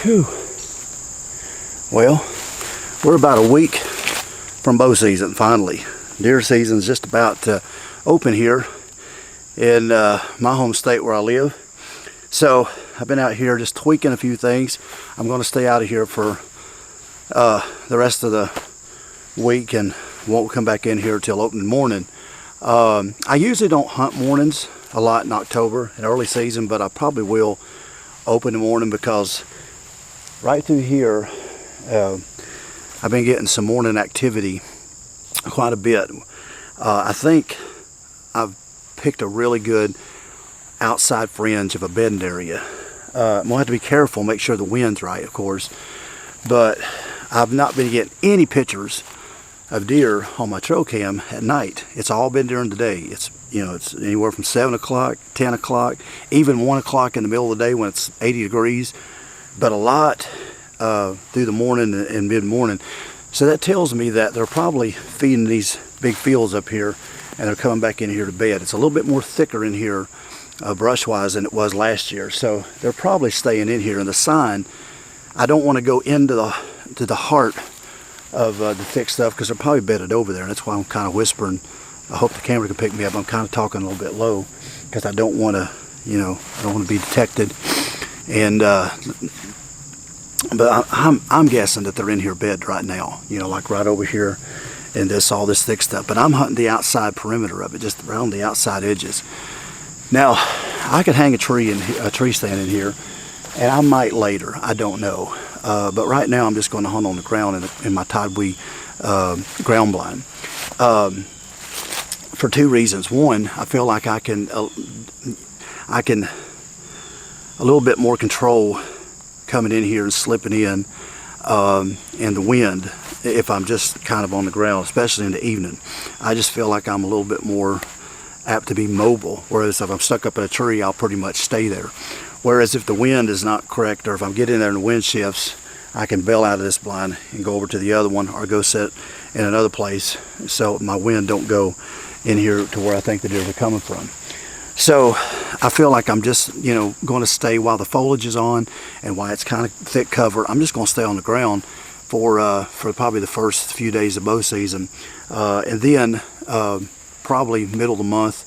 Whew. Well, we're about a week from bow season finally. Deer season's just about to open here in my home state where I live. So I've been out here just tweaking a few things. I'm going to stay out of here for the rest of the week and won't come back in here till opening morning. I usually don't hunt mornings a lot in October in early season, but I probably will open the morning because right through here I've been getting some morning activity quite a bit. I think I've picked a really good outside fringe of a bedding area. I'm gonna have to be careful, make sure the wind's right, of course, but I've not been getting any pictures of deer on my trail cam at night. It's all been during the day. It's, you know, it's anywhere from 7 o'clock, 10 o'clock, even 1 o'clock in the middle of the day when it's 80 degrees, but a lot through the morning and mid-morning. So that tells me that they're probably feeding these big fields up here and they're coming back in here to bed. It's a little bit more thicker in here brush-wise than it was last year, so they're probably staying in here. And the sign, I don't want to go into the heart of the thick stuff because they're probably bedded over there, and that's why I'm kind of whispering. I hope the camera can pick me up. I'm kind of talking a little bit low because I don't want to, you know, I don't want to be detected. And but I'm guessing that they're in here bedded right now, you know, like right over here and all this thick stuff. But I'm hunting the outside perimeter of it, just around the outside edges. Now I could hang a tree stand in here, and I might later, I don't know. But right now I'm just going to hunt on the ground in my Tidewee ground blind. For two reasons. One, I feel like I can a little bit more control coming in here and slipping in the wind if I'm just kind of on the ground, especially in the evening. I just feel like I'm a little bit more apt to be mobile, whereas if I'm stuck up in a tree, I'll pretty much stay there. Whereas if the wind is not correct, or if I'm getting there and the wind shifts, I can bail out of this blind and go over to the other one, or go sit in another place so my wind don't go in here to where I think the deer are coming from. So I feel like I'm just, you know, going to stay while the foliage is on and while it's kind of thick cover. I'm just going to stay on the ground for probably the first few days of bow season, and then probably middle of the month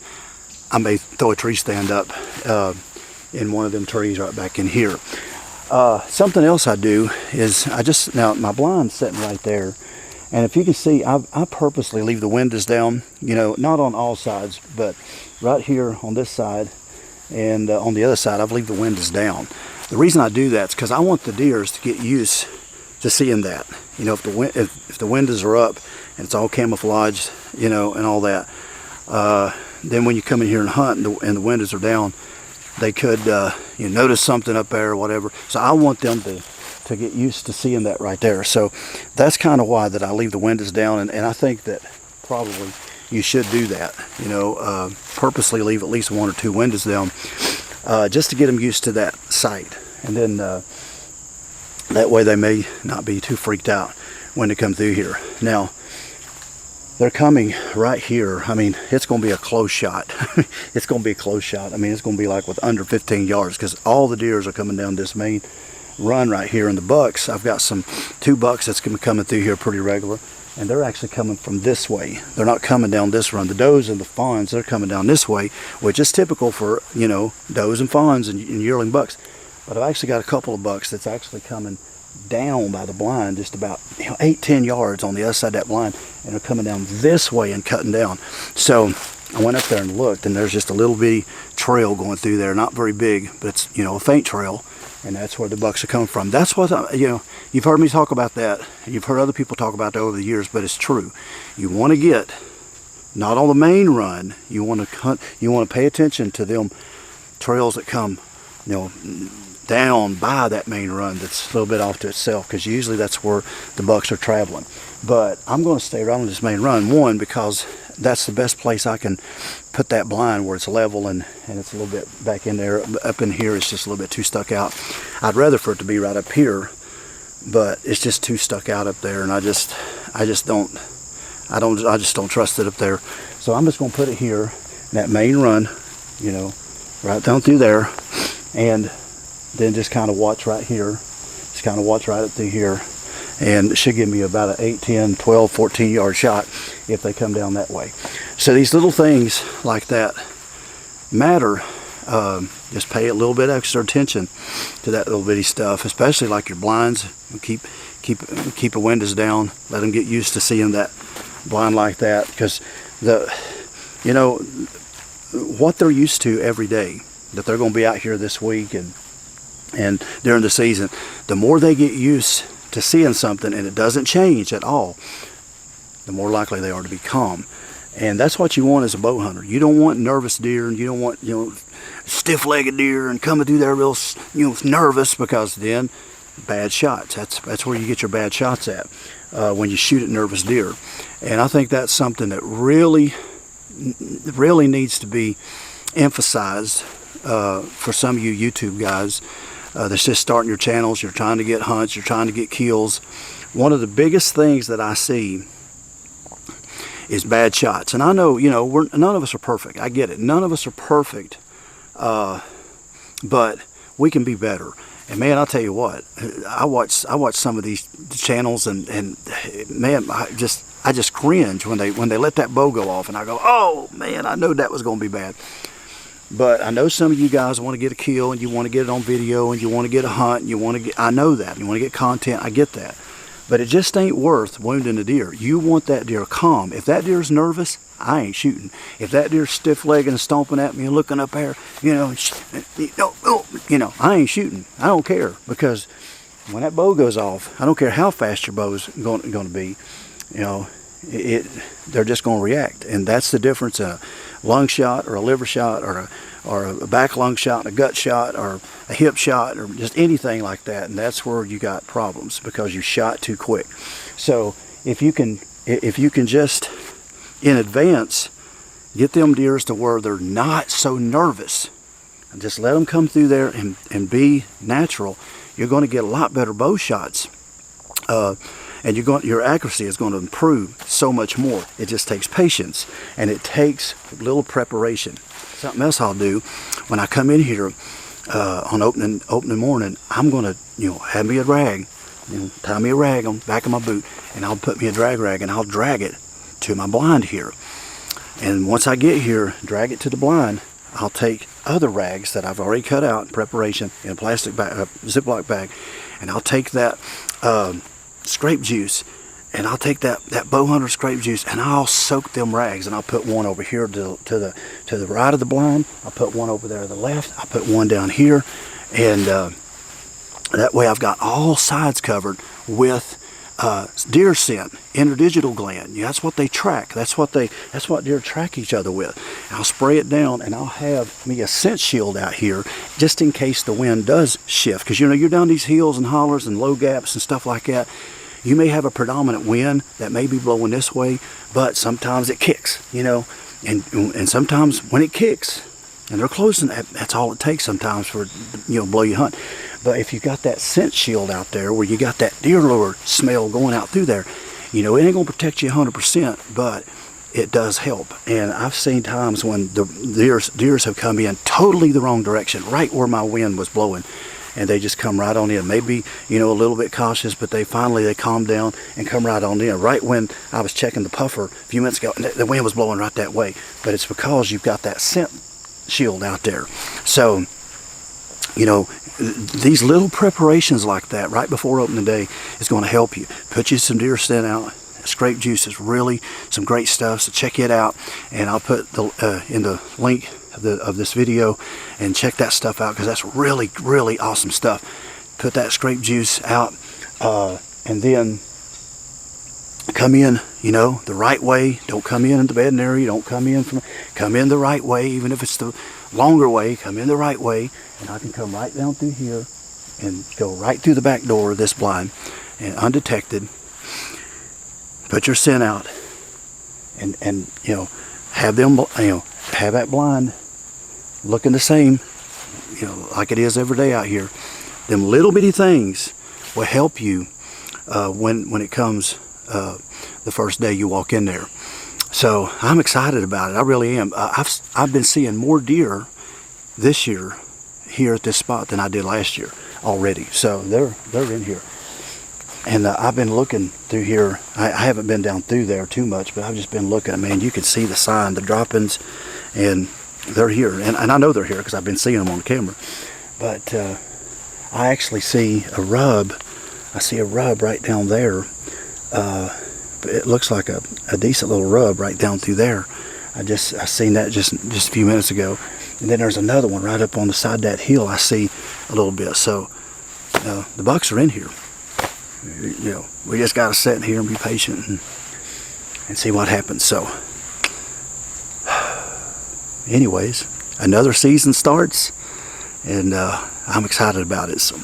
I may throw a tree stand up in one of them trees right back in here. Something else I do is now my blind's sitting right there, and if you can see, I purposely leave the windows down, you know, not on all sides, but right here on this side and on the other side, I've leave the windows down. The reason I do that is because I want the deers to get used to seeing that. You know, if the windows are up and it's all camouflaged, you know, and all that, then when you come in here and hunt and the windows are down, they could you know, notice something up there or whatever. So I want them to get used to seeing that right there. So that's kind of why that I leave the windows down, and I think that probably you should do that, you know, purposely leave at least 1 or 2 windows down, just to get them used to that sight, and then that way they may not be too freaked out when they come through here. Now they're coming right here. I mean, it's going to be a close shot. It's going to be a close shot. I mean, it's going to be like with under 15 yards because all the deers are coming down this main run right here. And the bucks, I've got 2 bucks that's going to be coming through here pretty regular, and they're actually coming from this way. They're not coming down this run. The does and the fawns, they're coming down this way, which is typical for, you know, does and fawns and yearling bucks. But I've actually got a couple of bucks that's actually coming down by the blind, just about, you know, 8-10 yards on the other side of that blind, and they're coming down this way and cutting down. So I went up there and looked, and there's just a little bitty trail going through there, not very big, but it's, you know, a faint trail, and that's where the bucks are coming from. That's what you know, you've heard me talk about that, and you've heard other people talk about that over the years, but it's true. You want to get not on the main run. You want to hunt, you want to pay attention to them trails that come, you know, down by that main run that's a little bit off to itself, because usually that's where the bucks are traveling. But I'm going to stay right on this main run, one, because that's the best place I can put that blind where it's level, and it's a little bit back in there. Up in here it's just a little bit too stuck out. I'd rather for it to be right up here, but it's just too stuck out up there, and I just don't trust it up there. So I'm just going to put it here in that main run, you know, right down through there, and then just kind of watch right here, Just kind of watch right up through here, and it should give me about an 8, 10, 12, 14 yard shot if they come down that way. So these little things like that matter. Just pay a little bit extra attention to that little bitty stuff, especially like your blinds. Keep the windows down. Let them get used to seeing that blind like that, because you know what they're used to every day, that they're going to be out here this week and during the season. The more they get used to seeing something and it doesn't change at all, the more likely they are to be calm. And that's what you want as a bow hunter. You don't want nervous deer, and you don't want, you know, stiff-legged deer and coming through there real, you know, nervous, because then bad shots. That's where you get your bad shots at, when you shoot at nervous deer. And I think that's something that really needs to be emphasized for some of you YouTube guys that's just starting your channels. You're trying to get hunts, you're trying to get kills. One of the biggest things that I see is bad shots. And I know, you know, none of us are perfect. I get it. None of us are perfect, but we can be better. And man, I'll tell you what, I watch some of these channels, and man, I just cringe when they let that bow go off, and I go, oh man, I know that was going to be bad. But I know some of you guys want to get a kill, and you want to get it on video, and you want to get a hunt, and you want to get, I know that, you want to get content, I get that. But it just ain't worth wounding a deer. You want that deer calm. If that deer's nervous, I ain't shooting. If that deer's stiff-legged and stomping at me and looking up there, you know, I ain't shooting. I don't care, because when that bow goes off, I don't care how fast your bow's going to be, you know, they're just going to react. And that's the difference in a lung shot or a liver shot or a back lung shot, a gut shot, or a hip shot, or just anything like that. And that's where you got problems, because you shot too quick. So if you can just in advance get them deers to where they're not so nervous, and just let them come through there and be natural, you're going to get a lot better bow shots. And your accuracy is going to improve so much more. It just takes patience, and it takes a little preparation. Something else I'll do when I come in here on opening morning, I'm going to, you know, have me a rag, you know, tie me a rag on the back of my boot, and I'll put me a drag rag, and I'll drag it to my blind here. And once I get here, drag it to the blind, I'll take other rags that I've already cut out in preparation in a plastic bag, Ziploc bag, and I'll take that Scrapejuice, and I'll take that Bowhunter Scrapejuice, and I'll soak them rags, and I'll put one over here to the right of the blind. I'll put one over there to the left. I'll put one down here, and that way I've got all sides covered with deer scent, interdigital gland. Yeah, that's what they track. That's what deer track each other with. And I'll spray it down, and I'll have me a scent shield out here just in case the wind does shift. Because you know, you're down these hills and hollers and low gaps and stuff like that. You may have a predominant wind that may be blowing this way, but sometimes it kicks, you know, and sometimes when it kicks and they're closing, that's all it takes sometimes for, you know, blow your hunt. But if you got that scent shield out there where you got that deer lure smell going out through there, you know, it ain't gonna protect you 100%, but it does help. And I've seen times when the deers have come in totally the wrong direction, right where my wind was blowing, and they just come right on in. Maybe, you know, a little bit cautious, but they calm down and come right on in. Right when I was checking the puffer a few minutes ago, the wind was blowing right that way. But it's because you've got that scent shield out there. So, you know, these little preparations like that right before opening day is going to help you. Put you some deer scent out. Scrapejuice is really some great stuff, so check it out. And I'll put in the link of this video, and check that stuff out, because that's really, really awesome stuff. Put that Scrapejuice out, and then come in, you know, the right way. Don't come in the bedding area. Don't come in the right way, even if it's the longer way. Come in the right way, and I can come right down through here and go right through the back door of this blind, and undetected. Put your scent out, and you know, have them, you know, have that blind looking the same, you know, like it is every day out here. Them little bitty things will help you when it comes the first day you walk in there. So I'm excited about it. I really am. I've been seeing more deer this year here at this spot than I did last year. already. So they're in here. And I've been looking through here. I haven't been down through there too much, but I've just been looking. Man, you can see the sign, the droppings, and they're here. And I know they're here because I've been seeing them on camera. But I actually see a rub. I see a rub right down there. It looks like a decent little rub right down through there. I seen that just a few minutes ago. And then there's another one right up on the side of that hill. I see a little bit. So the bucks are in here. You know, we just got to sit in here and be patient and see what happens. So anyways, another season starts, and I'm excited about it. So